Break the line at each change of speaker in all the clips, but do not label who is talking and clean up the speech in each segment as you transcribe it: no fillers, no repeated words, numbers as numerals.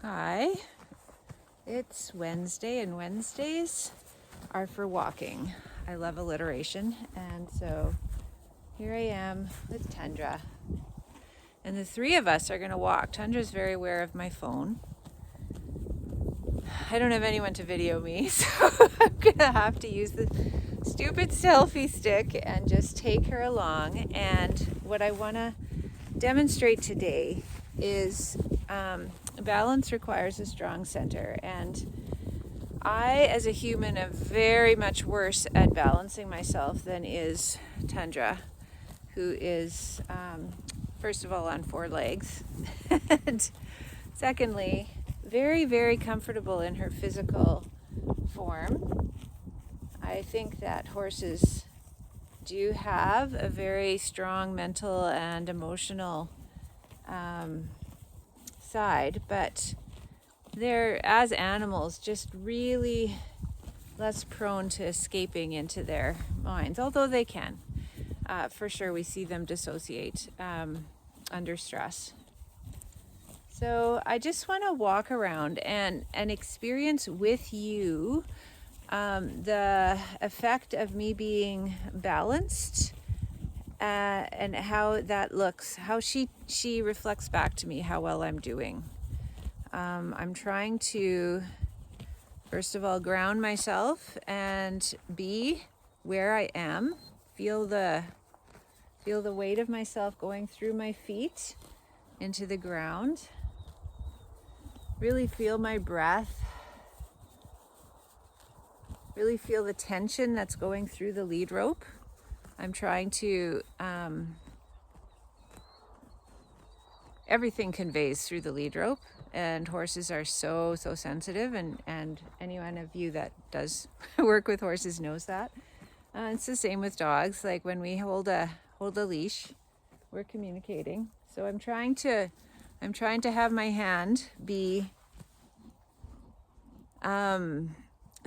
Hi, it's Wednesday and Wednesdays are for walking. I love alliteration, and so here I am with Tundra. And the three of us are going to walk. Tundra's very aware of my phone. I don't have anyone to video me, so I'm going to have to use the stupid selfie stick and just take her along. And what I want to demonstrate today is balance requires a strong center, and I as a human am very much worse at balancing myself than is Tundra, who is first of all on four legs and secondly very comfortable in her physical form. I think that horses do have a very strong mental and emotional side, but they're, as animals, just really less prone to escaping into their minds, although they can. For sure, we see them dissociate under stress. So I just want to walk around and experience with you the effect of me being balanced and how that looks, how she reflects back to me how well I'm doing. I'm trying to, first of all, ground myself and be where I am. Feel the weight of myself going through my feet into the ground. Really feel my breath. Really feel the tension that's going through the lead rope. I'm trying to, everything conveys through the lead rope, and horses are so sensitive, and anyone of you that does work with horses knows that. It's the same with dogs. Like when we hold a leash, we're communicating. So I'm trying to have my hand be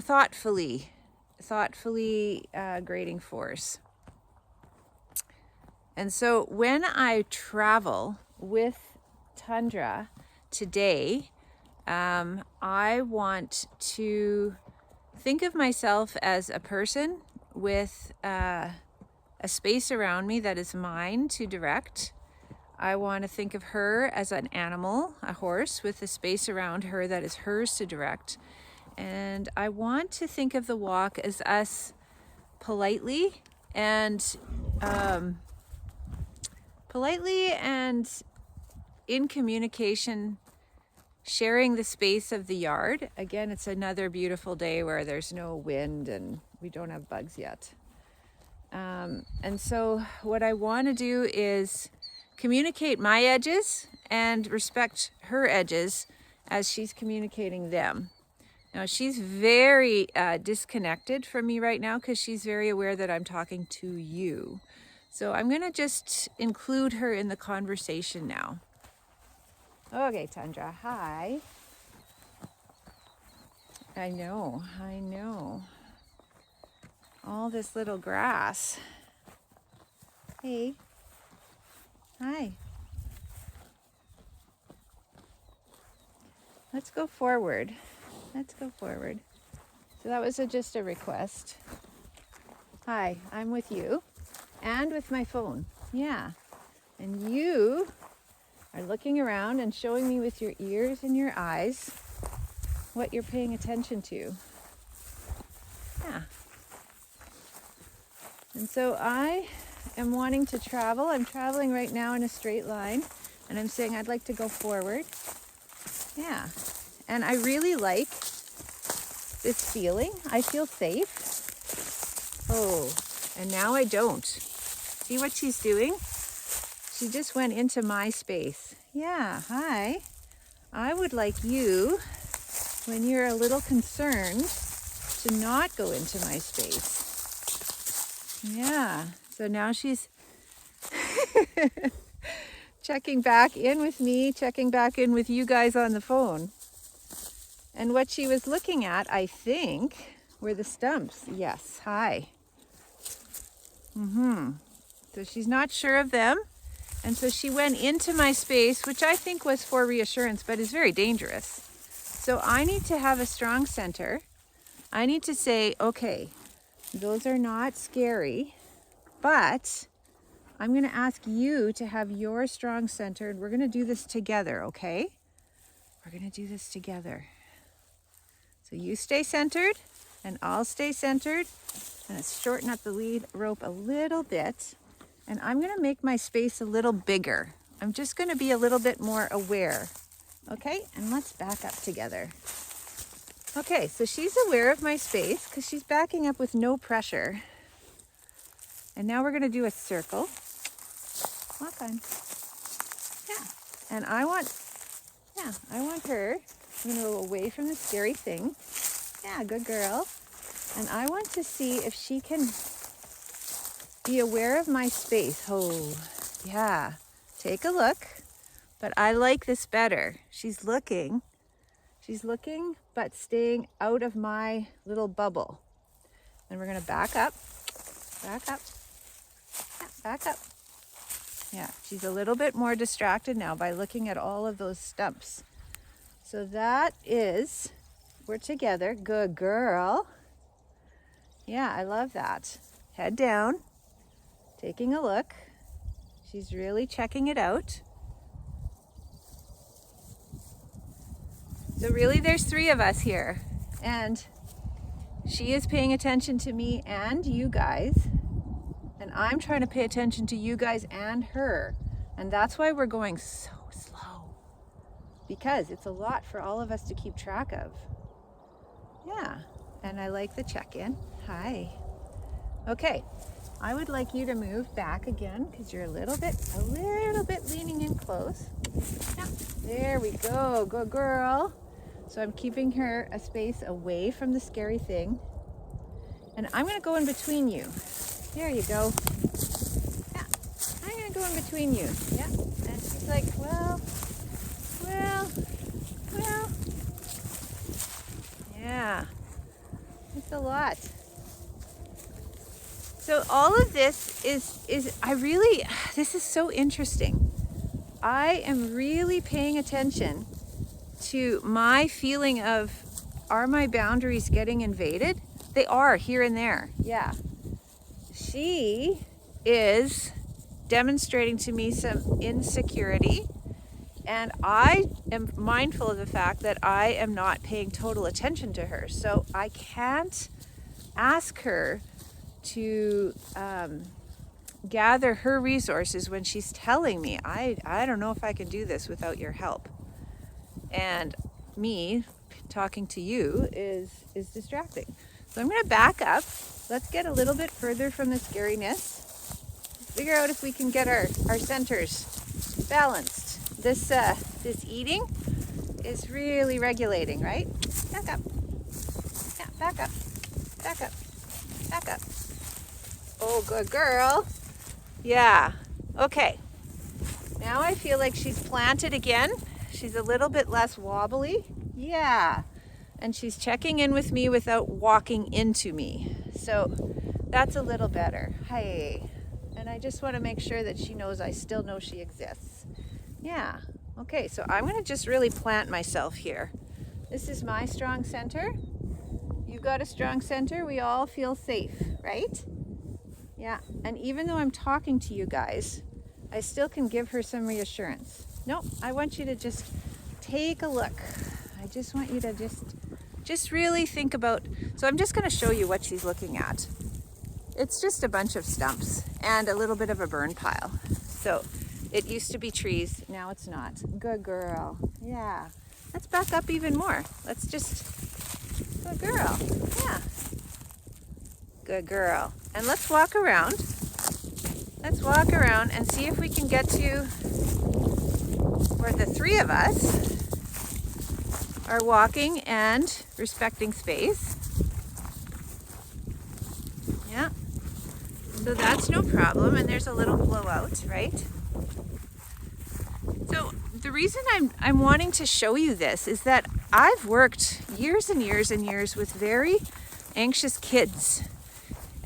thoughtfully grading force. And so when I travel with Tundra today, I want to think of myself as a person with a space around me that is mine to direct. I want to think of her as an animal, a horse, with a space around her that is hers to direct. And I want to think of the walk as us politely and in communication, sharing the space of the yard. Again, it's another beautiful day where there's no wind and we don't have bugs yet. And so what I want to do is communicate my edges and respect her edges as she's communicating them. Now, she's very disconnected from me right now because she's very aware that I'm talking to you. So I'm going to just include her in the conversation now. Okay, Tundra, hi. I know. All this little grass. Hey. Hi. Let's go forward. So that was just a request. Hi, I'm with you and with my phone. Yeah. And you are looking around and showing me with your ears and your eyes what you're paying attention to. Yeah. And so I am wanting to travel. I'm traveling right now in a straight line, and I'm saying I'd like to go forward. Yeah. And I really like this feeling. I feel safe. Oh, and now I don't. See what she's doing? She just went into my space. Yeah, hi. I would like you, when you're a little concerned, to not go into my space. Yeah, so now she's checking back in with me, checking back in with you guys on the phone. And what she was looking at, I think, were the stumps. Yes, hi. So she's not sure of them. And so she went into my space, which I think was for reassurance, but is very dangerous. So I need to have a strong center. I need to say, okay, those are not scary, but I'm going to ask you to have your strong center, and we're going to do this together, okay? We're going to do this together. So you stay centered, and I'll stay centered. I'm going to shorten up the lead rope a little bit, and I'm going to make my space a little bigger. I'm just going to be a little bit more aware, okay? And let's back up together. Okay, so she's aware of my space because she's backing up with no pressure. And now we're going to do a circle. Walk on. Yeah. And I want her. I'm going to go away from the scary thing. Yeah, good girl. And I want to see if she can be aware of my space. Oh, yeah. Take a look. But I like this better. She's looking, but staying out of my little bubble. And we're going to back up. Back up. Yeah, back up. Yeah, she's a little bit more distracted now by looking at all of those stumps. So that is, we're together. Good girl. Yeah, I love that. Head down, taking a look. She's really checking it out. So really there's 3 of us here, and she is paying attention to me and you guys. And I'm trying to pay attention to you guys and her. And that's why we're going so slow. Because it's a lot for all of us to keep track of. Yeah. And I like the check-in. Hi. Okay. I would like you to move back again because you're a little bit leaning in close. Yeah. There we go. Good girl. So I'm keeping her a space away from the scary thing. And I'm going to go in between you. There you go. Yeah, I'm going to go in between you. Yeah, and she's like, well. Yeah, it's a lot. So all of this is this is so interesting. I am really paying attention to my feeling of, are my boundaries getting invaded? They are here and there, yeah. She is demonstrating to me some insecurity, and I am mindful of the fact that I am not paying total attention to her. So I can't ask her to gather her resources when she's telling me, I don't know if I can do this without your help. And me talking to you is distracting. So I'm going to back up. Let's get a little bit further from the scariness. Figure out if we can get our centers balanced. This eating is really regulating, right? Back up. Yeah, back up. Back up. Back up. Oh, good girl. Yeah. Okay. Now I feel like she's planted again. She's a little bit less wobbly. Yeah. And she's checking in with me without walking into me. So that's a little better. Hey. And I just want to make sure that she knows I still know she exists. Yeah. Okay, so I'm going to just really plant myself here. This is my strong center. You've got a strong center. We all feel safe, right? Yeah. And even though I'm talking to you guys, I still can give her some reassurance. No, I want you to just take a look. I just want you to just really think about, so I'm just going to show you what she's looking at. It's just a bunch of stumps and a little bit of a burn pile. So it used to be trees, now it's not. Good girl. Yeah. Let's back up even more. Let's just, good girl. Yeah. Good girl. And let's walk around. Let's walk around and see if we can get to where the 3 of us are walking and respecting space. Yeah. So that's no problem, and there's a little blowout, right? So the reason I'm wanting to show you this is that I've worked years and years and years with very anxious kids.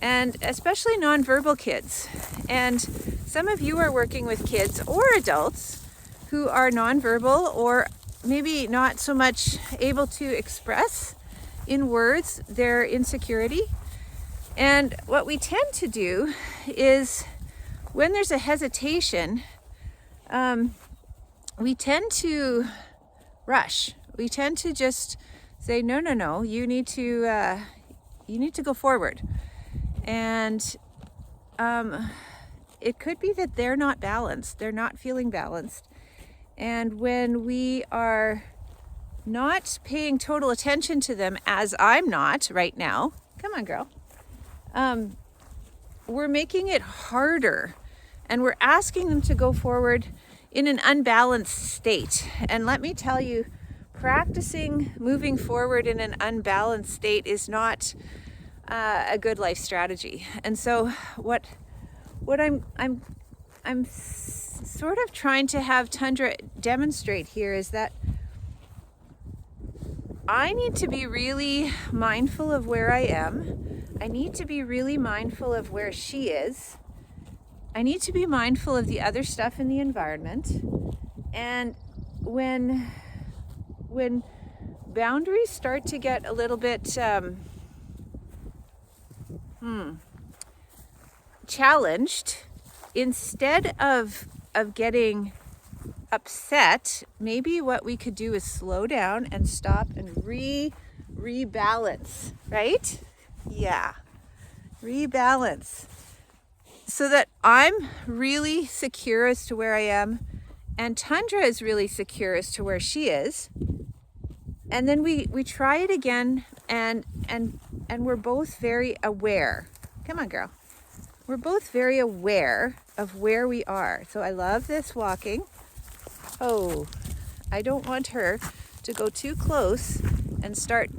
and especially nonverbal kids. And some of you are working with kids or adults who are nonverbal or maybe not so much able to express in words their insecurity. And what we tend to do is when there's a hesitation, we tend to rush. We tend to just say, no, you need to go forward. And it could be that they're not balanced. They're not feeling balanced. And when we are not paying total attention to them, as I'm not right now, come on, girl, we're making it harder, and we're asking them to go forward in an unbalanced state. And let me tell you, practicing moving forward in an unbalanced state is not a good life strategy. And so what I'm sort of trying to have Tundra demonstrate here is that I need to be really mindful of where I am. I need to be really mindful of where she is. I need to be mindful of the other stuff in the environment. And when boundaries start to get a little bit challenged, instead of getting upset, maybe what we could do is slow down and stop and rebalance, right? Yeah, rebalance, so that I'm really secure as to where I am and Tundra is really secure as to where she is. And then we try it again, and we're both very aware. Come on, girl. We're both very aware of where we are. So I love this walking. Oh, I don't want her to go too close and start,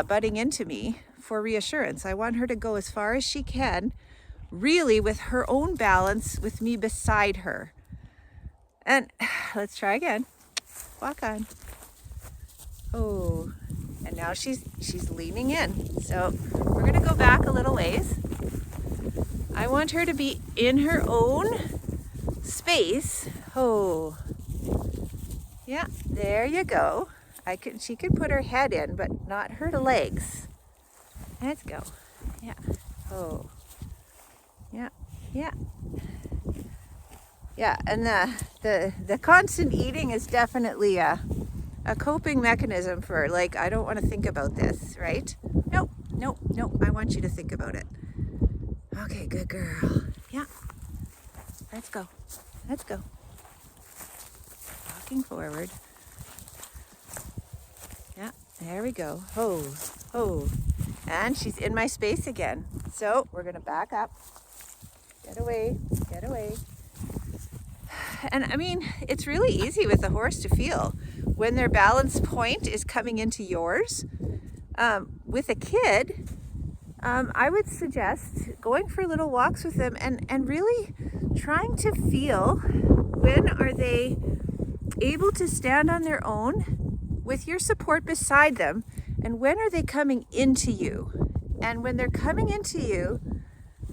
butting into me for reassurance. I want her to go as far as she can, really with her own balance, with me beside her. And let's try again. Walk on. Oh, and now she's leaning in. So we're gonna go back a little ways. I want her to be in her own space. Oh, yeah, there you go. She can put her head in, but not her legs. Let's go. Yeah. Oh. Yeah. Yeah. Yeah. And the constant eating is definitely a coping mechanism for, like, I don't want to think about this, right? Nope. I want you to think about it. Okay, good girl. Yeah. Let's go. Walking forward. Yeah, there we go. Oh. And she's in my space again. So we're going to back up. Get away. And I mean, it's really easy with a horse to feel when their balance point is coming into yours. With a kid, I would suggest going for little walks with them and really trying to feel, when are they able to stand on their own with your support beside them, and when are they coming into you? And when they're coming into you,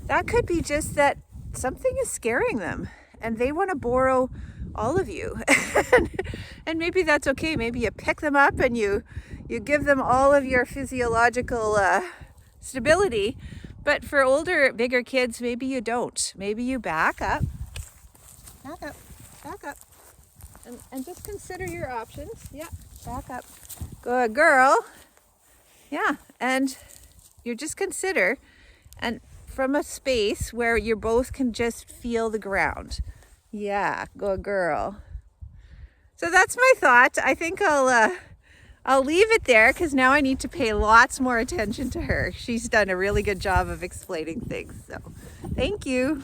that could be just that something is scaring them and they want to borrow all of you. And maybe that's okay. Maybe you pick them up and you give them all of your physiological stability. But for older, bigger kids, maybe you don't. Maybe you back up. And just consider your options. Yeah, back up. Good girl. Yeah, and you just consider, and from a space where you both can just feel the ground. Yeah, good girl. So that's my thought. I think I'll leave it there, because now I need to pay lots more attention to her. She's done a really good job of explaining things. So thank you.